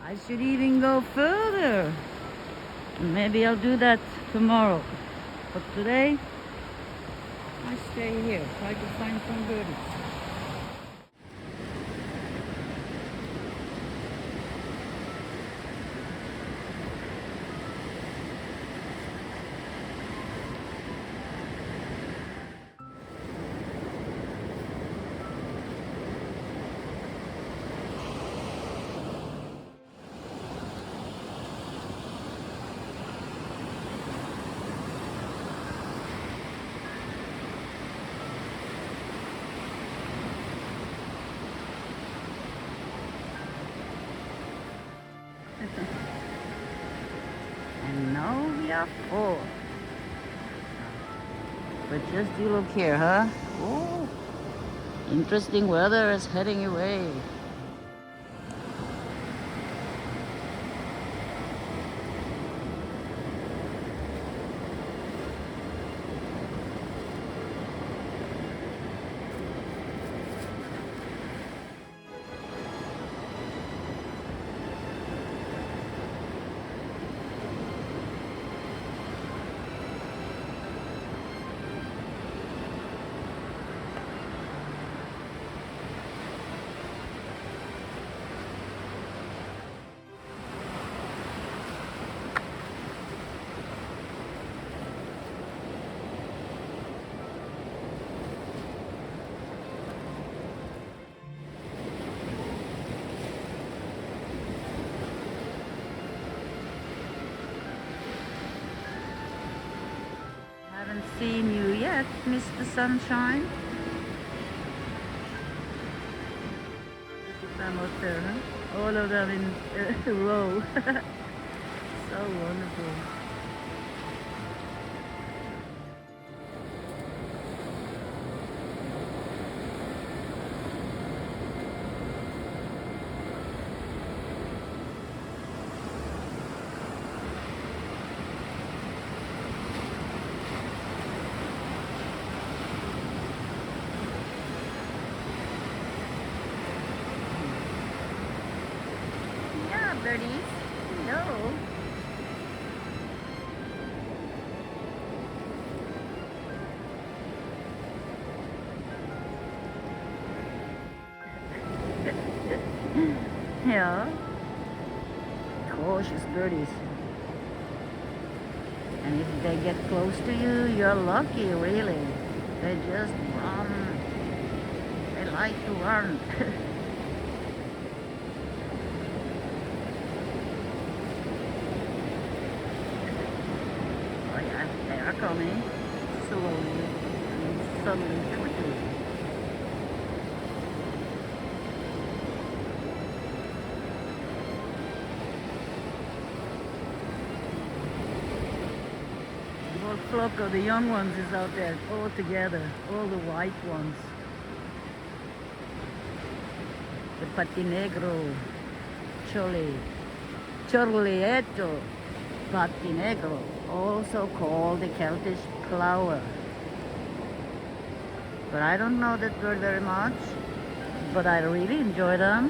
I should even go further. Maybe I'll do that tomorrow. But today, I stay here, try to find some birdies. And now we are full. But just you look here, huh? Oh, interesting weather is heading away. Haven't seen you yet, Mr. Sunshine. Look at them out there, huh? All of them in a row. So wonderful. Birdies. Hello. Yeah. Cautious birdies. And if they get close to you, you're lucky, really. They just run. They like to run. They are coming slowly and suddenly quickly. The whole flock of the young ones is out there all together, all the white ones. The patinegro, Chorlieto patinegro, also called the Celtic plover. But I don't know that bird very much, but I really enjoy them.